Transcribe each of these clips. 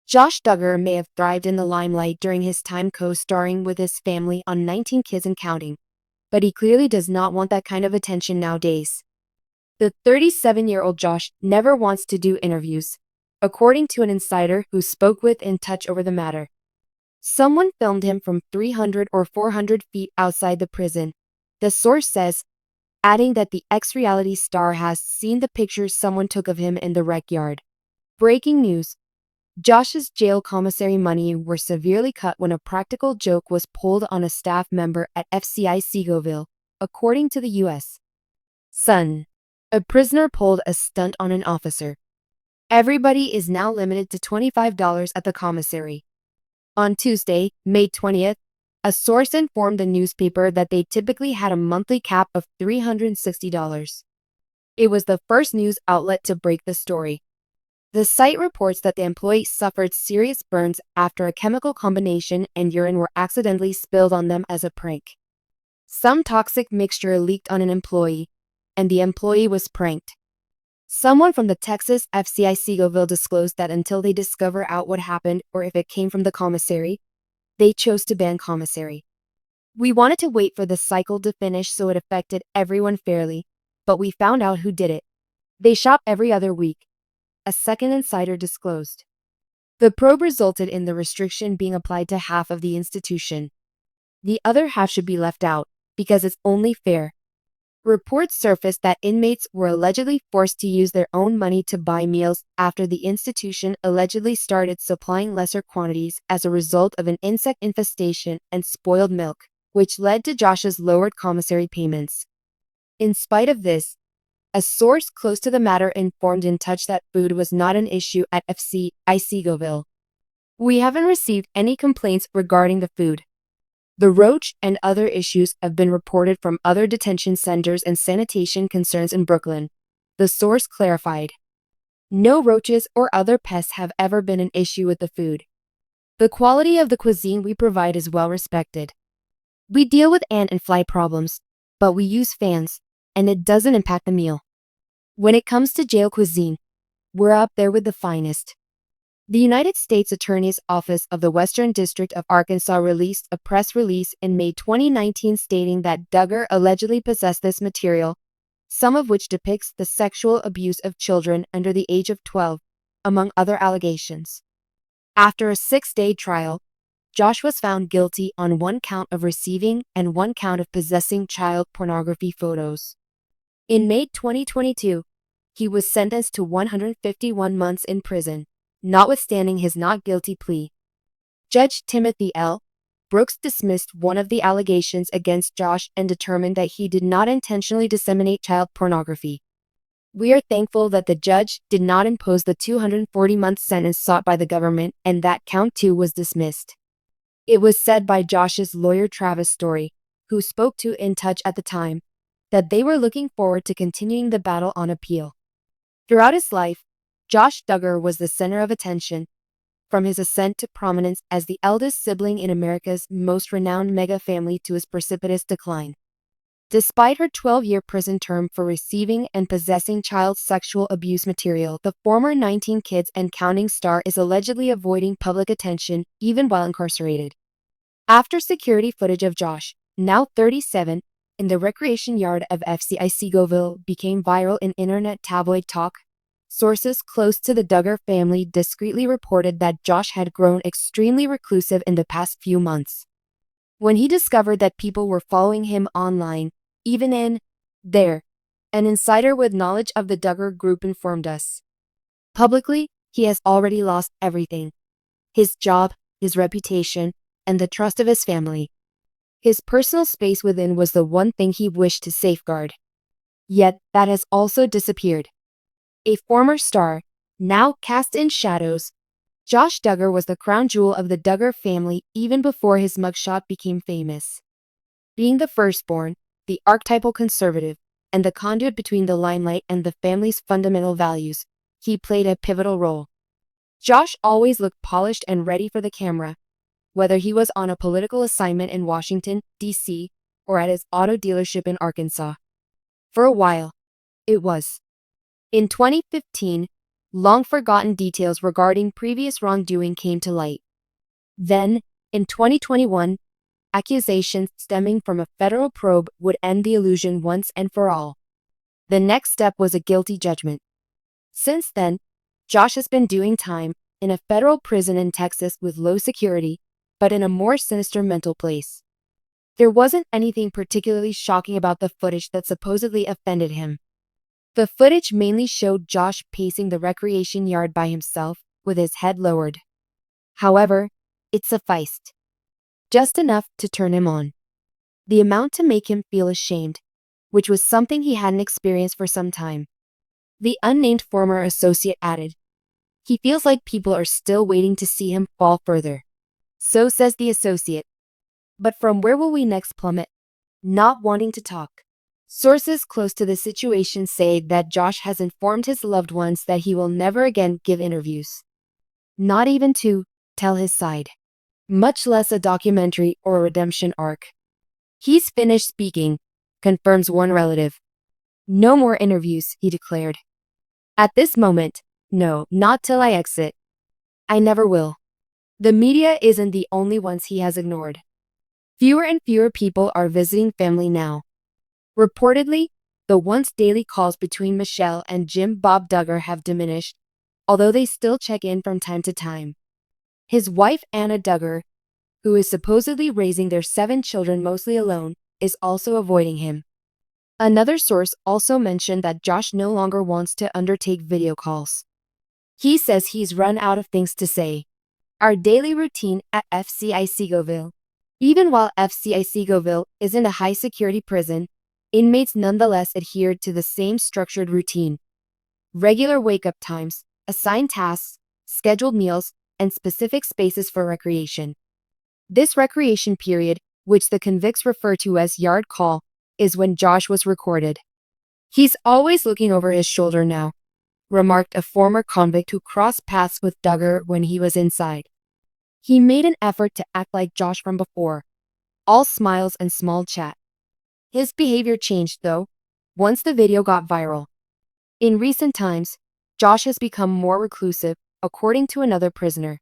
Josh Duggar may have thrived in the limelight during his time co-starring with his family on 19 Kids and Counting, but he clearly does not want that kind of attention nowadays. The 37-year-old Josh never wants to do interviews, according to an insider who spoke with In Touch over the matter. Someone filmed him from 300 or 400 feet outside the prison, the source says, adding that the ex-reality star has seen the pictures someone took of him in the rec yard. Breaking news. Josh's jail commissary money were severely cut when a practical joke was pulled on a staff member at FCI Seawald, according to the U.S. Sun. A prisoner pulled a stunt on an officer. Everybody is now limited to $25 at the commissary. On Tuesday, May 20th, a source informed the newspaper that they typically had a monthly cap of $360. It was the first news outlet to break the story. The site reports that the employee suffered serious burns after a chemical combination and urine were accidentally spilled on them as a prank. Some toxic mixture leaked on an employee, and the employee was pranked. Someone from the Texas FCI Seawald disclosed that until they discover out what happened or if it came from the commissary, they chose to ban commissary. We wanted to wait for the cycle to finish so it affected everyone fairly, but we found out who did it. They shop every other week, a second insider disclosed. The probe resulted in the restriction being applied to half of the institution. The other half should be left out, because it's only fair. Reports surfaced that inmates were allegedly forced to use their own money to buy meals after the institution allegedly started supplying lesser quantities as a result of an insect infestation and spoiled milk, which led to Josh's lowered commissary payments. In spite of this, a source close to the matter informed In Touch that food was not an issue at FCI Seawald. We haven't received any complaints regarding the food. The roach and other issues have been reported from other detention centers and sanitation concerns in Brooklyn, the source clarified. No roaches or other pests have ever been an issue with the food. The quality of the cuisine we provide is well respected. We deal with ant and fly problems, but we use fans, and it doesn't impact the meal. When it comes to jail cuisine, we're up there with the finest. The United States Attorney's Office of the Western District of Arkansas released a press release in May 2019 stating that Duggar allegedly possessed this material, some of which depicts the sexual abuse of children under the age of 12, among other allegations. After a 6-day trial, Josh was found guilty on 1 count of receiving and 1 count of possessing child pornography photos. In May 2022, he was sentenced to 151 months in prison, notwithstanding his not guilty plea. Judge Timothy L. Brooks dismissed one of the allegations against Josh and determined that he did not intentionally disseminate child pornography. We are thankful that the judge did not impose the 240-month sentence sought by the government and that count 2 was dismissed. It was said by Josh's lawyer Travis Story, who spoke to In Touch at the time, that they were looking forward to continuing the battle on appeal. Throughout his life, Josh Duggar was the center of attention, from his ascent to prominence as the eldest sibling in America's most renowned mega family to his precipitous decline. Despite her 12-year prison term for receiving and possessing child sexual abuse material, the former 19 Kids and Counting star is allegedly avoiding public attention even while incarcerated. After security footage of Josh, now 37, in the recreation yard of FCI Seawald became viral in internet tabloid talk, sources close to the Duggar family discreetly reported that Josh had grown extremely reclusive in the past few months. When he discovered that people were following him online, even in there, an insider with knowledge of the Duggar group informed us. Publicly, he has already lost everything: his job, his reputation, and the trust of his family. His personal space within was the one thing he wished to safeguard. Yet that has also disappeared. A former star, now cast in shadows, Josh Duggar was the crown jewel of the Duggar family even before his mugshot became famous. Being the firstborn, the archetypal conservative, and the conduit between the limelight and the family's fundamental values, he played a pivotal role. Josh always looked polished and ready for the camera, whether he was on a political assignment in Washington, D.C., or at his auto dealership in Arkansas. For a while, it was. In 2015, Long-forgotten details regarding previous wrongdoing came to light. Then, in 2021, accusations stemming from a federal probe would end the illusion once and for all. The next step was a guilty judgment. Since then, Josh has been doing time in a federal prison in Texas with low security, but in a more sinister mental place. There wasn't anything particularly shocking about the footage that supposedly offended him. The footage mainly showed Josh pacing the recreation yard by himself, with his head lowered. However, it sufficed. Just enough to turn him on. The amount to make him feel ashamed, which was something he hadn't experienced for some time. The unnamed former associate added, "He feels like people are still waiting to see him fall further." So says the associate. But from where will we next plummet? Not wanting to talk. Sources close to the situation say that Josh has informed his loved ones that he will never again give interviews. Not even to tell his side. Much less a documentary or a redemption arc. "He's finished speaking," confirms one relative. "No more interviews," he declared. "At this moment, no, not till I exit. I never will." The media isn't the only ones he has ignored. Fewer and fewer people are visiting family now. Reportedly, the once daily calls between Michelle and Jim Bob Duggar have diminished, although they still check in from time to time. His wife Anna Duggar, who is supposedly raising their 7 children mostly alone, is also avoiding him. Another source also mentioned that Josh no longer wants to undertake video calls. He says he's run out of things to say. Our daily routine at FCI Segoville. Even while FCI Segoville isn't a high-security prison, inmates nonetheless adhered to the same structured routine. Regular wake-up times, assigned tasks, scheduled meals, and specific spaces for recreation. This recreation period, which the convicts refer to as yard call, is when Josh was recorded. "He's always looking over his shoulder now," remarked a former convict who crossed paths with Duggar when he was inside. He made an effort to act like Josh from before, all smiles and small chat. His behavior changed, though, once the video got viral. In recent times, Josh has become more reclusive, according to another prisoner.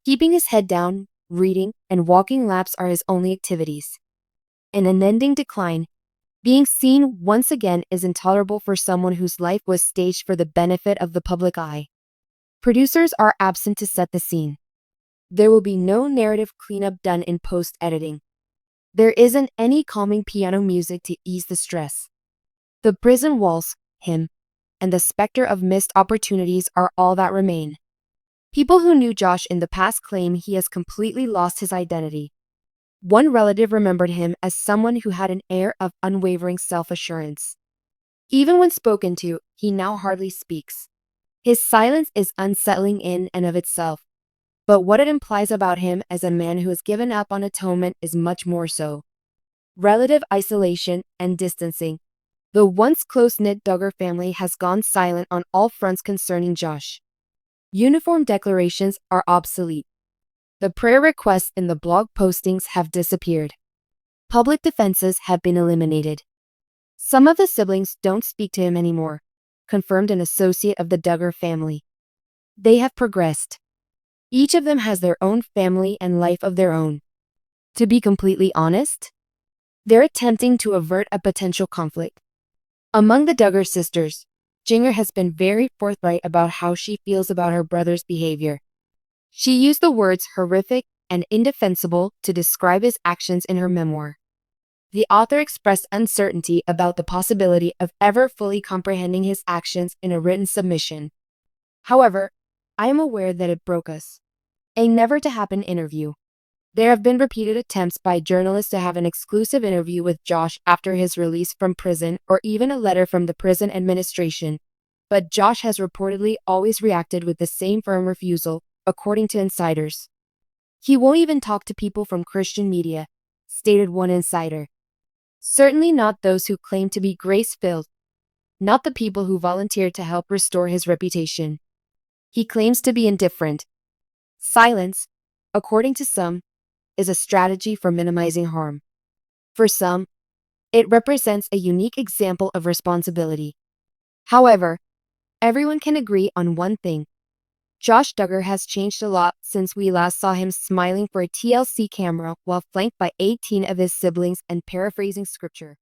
Keeping his head down, reading, and walking laps are his only activities. In an unending decline, being seen once again is intolerable for someone whose life was staged for the benefit of the public eye. Producers are absent to set the scene. There will be no narrative cleanup done in post-editing. There isn't any calming piano music to ease the stress. The prison walls, him, and the specter of missed opportunities are all that remain. People who knew Josh in the past claim he has completely lost his identity. One relative remembered him as someone who had an air of unwavering self-assurance. Even when spoken to, he now hardly speaks. His silence is unsettling in and of itself, but what it implies about him as a man who has given up on atonement is much more so. Relative isolation and distancing. The once close-knit Duggar family has gone silent on all fronts concerning Josh. Uniform declarations are obsolete. The prayer requests in the blog postings have disappeared. Public defenses have been eliminated. Some of the siblings don't speak to him anymore, confirmed an associate of the Duggar family. They have progressed. Each of them has their own family and life of their own. To be completely honest, they're attempting to avert a potential conflict. Among the Duggar sisters, Jinger has been very forthright about how she feels about her brother's behavior. She used the words horrific and indefensible to describe his actions in her memoir. The author expressed uncertainty about the possibility of ever fully comprehending his actions in a written submission. However, I am aware that it broke us. A never-to-happen interview. There have been repeated attempts by journalists to have an exclusive interview with Josh after his release from prison or even a letter from the prison administration, but Josh has reportedly always reacted with the same firm refusal, according to insiders. He won't even talk to people from Christian media, stated one insider. Certainly not those who claim to be grace-filled, not the people who volunteered to help restore his reputation. He claims to be indifferent. Silence, according to some, is a strategy for minimizing harm. For some, it represents a unique example of responsibility. However, Everyone can agree on one thing. Josh Duggar has changed a lot since we last saw him smiling for a TLC camera while flanked by 18 of his siblings and paraphrasing scripture.